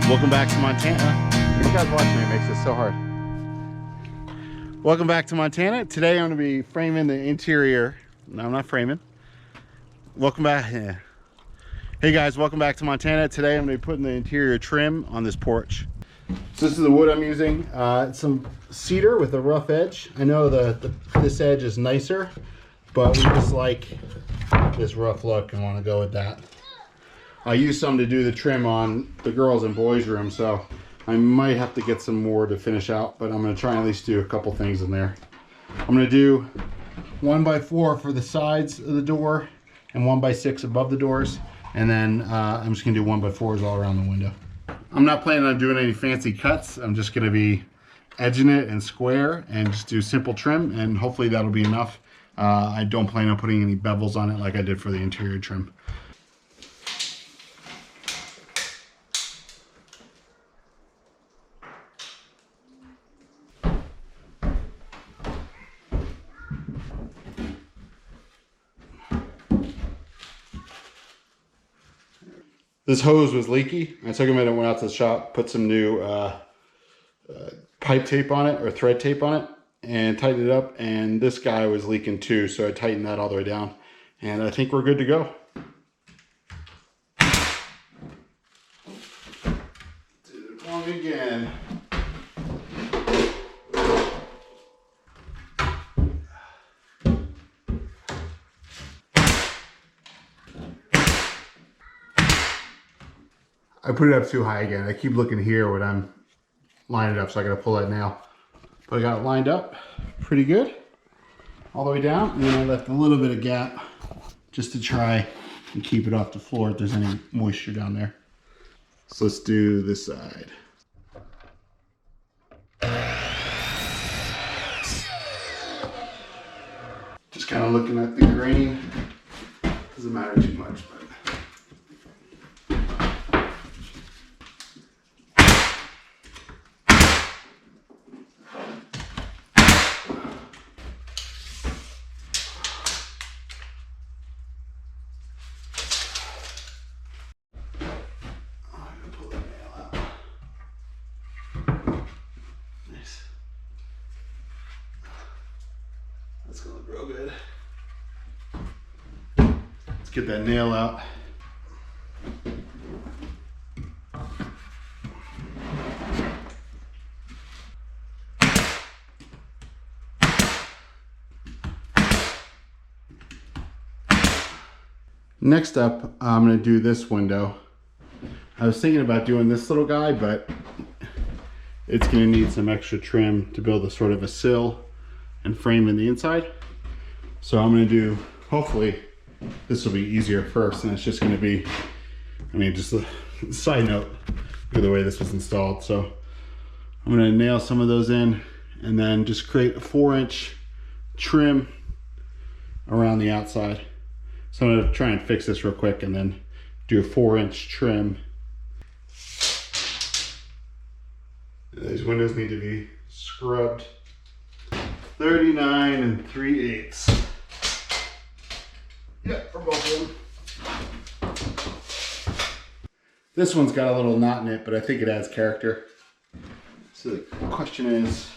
Welcome back to Montana. These guys watching me makes this so hard. Welcome back to Montana. Today I'm going to be framing the interior. No, I'm not framing. Welcome back. Yeah. Hey guys, welcome back to Montana. Today I'm going to be putting the interior trim on this porch. So this is the wood I'm using. It's some cedar with a rough edge. I know this edge is nicer, but we just like this rough look and want to go with that. I used some to do the trim on the girls and boys room, so I might have to get some more to finish out, but I'm going to try and at least do a couple things in there. I'm going to do 1x4 for the sides of the door and 1x6 above the doors, and then I'm just going to do 1x4s all around the window. I'm not planning on doing any fancy cuts. I'm just going to be edging it and square and just do simple trim, and hopefully that'll be enough. I don't plan on putting any bevels on it like I did for the interior trim. This hose was leaky. I took him in and went out to the shop, put some new pipe tape on it, or thread tape on it, and tightened it up. And this guy was leaking too, so I tightened that all the way down. And I think we're good to go. Did it wrong again. I put it up too high again. I keep looking here when I'm lining it up, so I gotta pull that nail. But I got it lined up pretty good, all the way down, and then I left a little bit of gap just to try and keep it off the floor if there's any moisture down there. So let's do this side. Just kind of looking at the grain. Doesn't matter too much, but. That's gonna look real good. Let's get that nail out. Next up, I'm gonna do this window. I was thinking about doing this little guy, but it's gonna need some extra trim to build a sort of a sill and frame in the inside. So I'm gonna do, hopefully this will be easier first, and it's just gonna be, I mean, just a side note, look at the way this was installed. So I'm gonna nail some of those in and then just create a 4-inch trim around the outside. So I'm gonna try and fix this real quick and then do a 4-inch trim. These windows need to be scrubbed. 39 3/8. Yep, for both of them. This one's got a little knot in it, but I think it adds character. So the question is,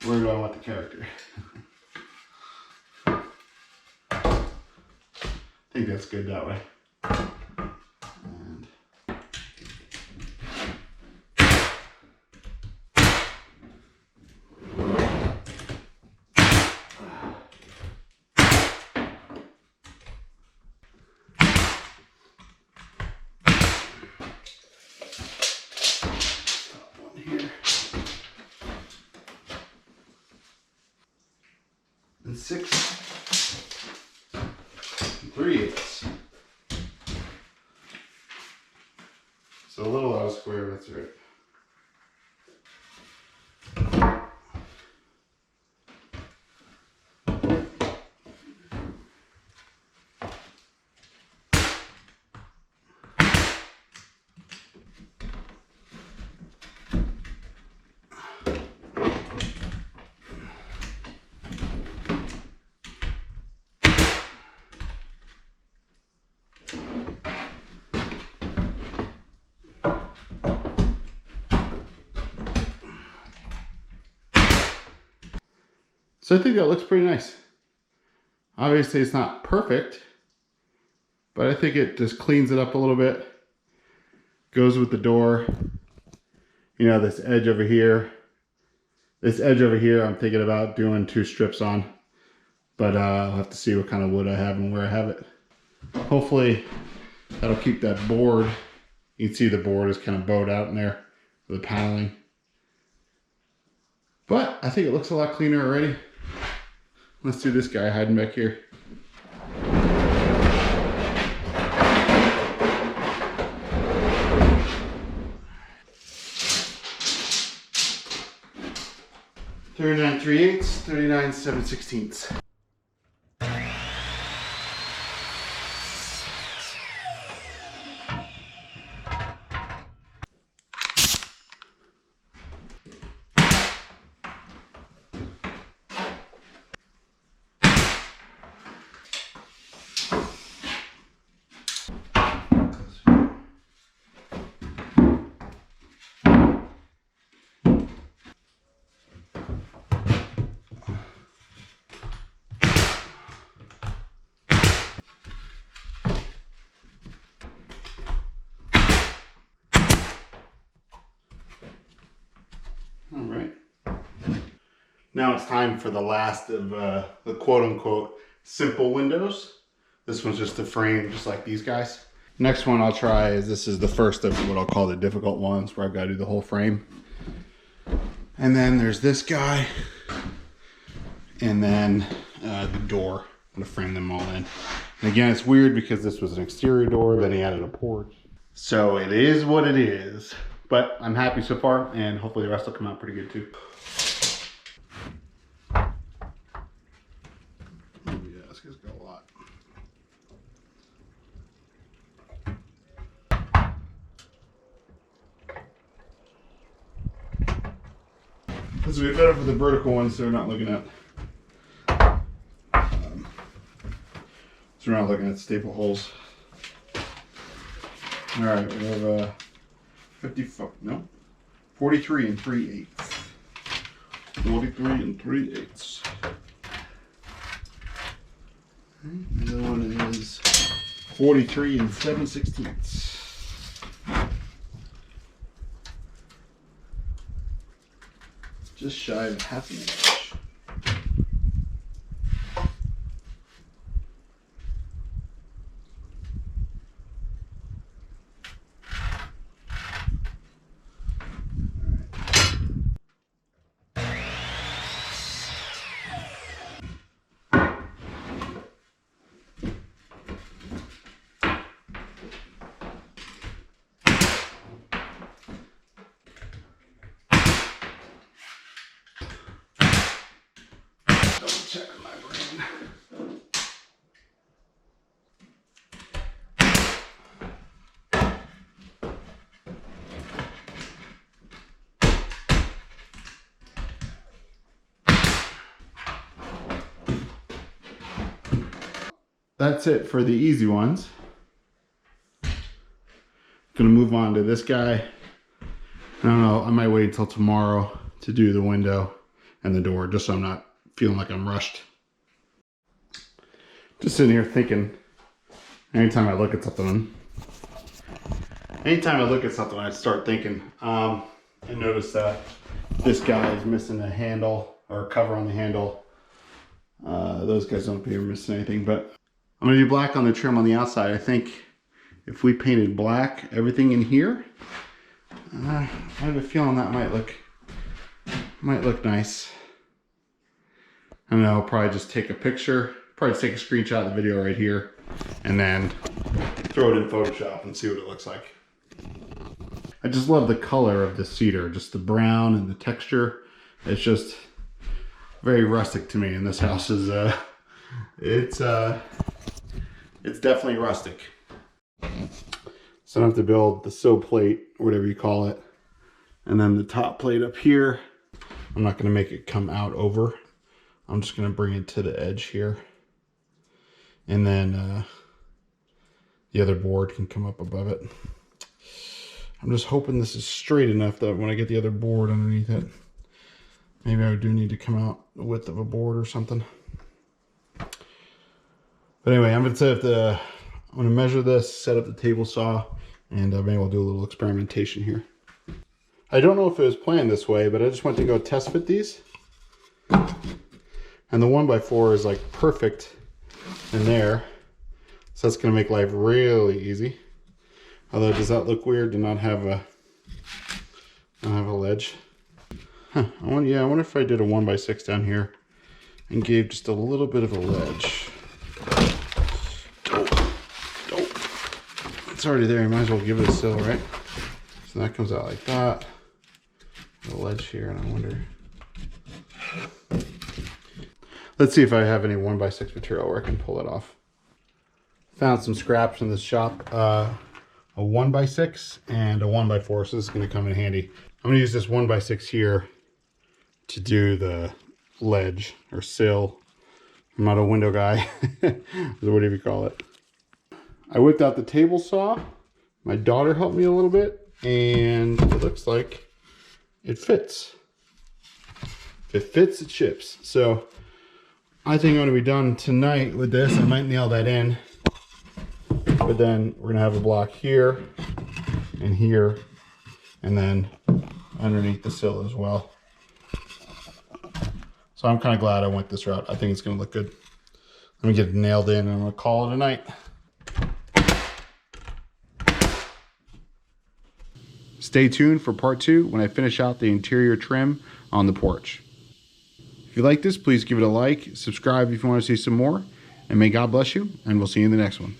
where do I want the character? I think that's good that way. And 6 3/8. So a little out of square, that's right. So I think that looks pretty nice. Obviously it's not perfect, but I think it just cleans it up a little bit. Goes with the door. You know, this edge over here. This edge over here, I'm thinking about doing 2 strips on. But I'll have to see what kind of wood I have and where I have it. Hopefully that'll keep that board. You can see the board is kind of bowed out in there, the paneling. But I think it looks a lot cleaner already. Let's do this guy hiding back here. $39 3/8, $39 7/16. All right. Now it's time for the last of the quote-unquote simple windows. This one's just a frame, just like these guys. Next one I'll try is, this is the first of what I'll call the difficult ones, where I've got to do the whole frame. And then there's this guy. And then the door. I'm going to frame them all in. And again, it's weird because this was an exterior door, then he added a porch. So it is what it is. But I'm happy so far, and hopefully the rest will come out pretty good too. Oh yeah, this guy's got a lot. This will be better for the vertical ones, so they're not looking at. So we're not looking at staple holes. All right, we have 43 3/8. 43 3/8. The other one is 43 7/16. Just shy of half an inch. Check my brain. That's it for the easy ones. Gonna move on to this guy. I don't know, I might wait until tomorrow to do the window and the door, just so I'm not feeling like I'm rushed. Just sitting here thinking, anytime I look at something, I start thinking. I noticed that this guy is missing a handle, or a cover on the handle. Those guys don't appear missing anything, but I'm gonna do black on the trim on the outside. I think if we painted black, everything in here, I have a feeling that might look nice. I don't know, I'll probably just take a picture, probably take a screenshot of the video right here, and then throw it in Photoshop and see what it looks like. I just love the color of the cedar, just the brown and the texture. It's just very rustic to me, and this house is, it's definitely rustic. So I have to build the sill plate, or whatever you call it, and then the top plate up here. I'm not gonna make it come out over. I'm just gonna bring it to the edge here. And then the other board can come up above it. I'm just hoping this is straight enough that when I get the other board underneath it, Maybe I do need to come out the width of a board or something. But anyway, I'm gonna measure this, set up the table saw, and maybe we'll do a little experimentation here. I don't know if it was planned this way, but I just went to go test fit these. And the 1x4 is like perfect in there. So that's gonna make life really easy. Although, does that look weird to not have a ledge? Huh, I wonder if I did a 1x6 down here and gave just a little bit of a ledge. It's already there, you might as well give it a sill, right? So that comes out like that. The ledge here, and I wonder. Let's see if I have any 1x6 material where I can pull it off. Found some scraps in this shop. A 1x6 and a 1x4, so this is going to come in handy. I'm going to use this 1x6 here to do the ledge or sill. I'm not a window guy, whatever you call it. I whipped out the table saw. My daughter helped me a little bit, and it looks like it fits. If it fits, it ships. So I think I'm going to be done tonight with this. I might nail that in, but then we're going to have a block here and here, and then underneath the sill as well. So I'm kind of glad I went this route. I think it's going to look good. Let me get it nailed in, and I'm going to call it a night. Stay tuned for part 2 when I finish out the interior trim on the porch. If you like this, please give it a like, subscribe if you want to see some more, and may God bless you, and we'll see you in the next one.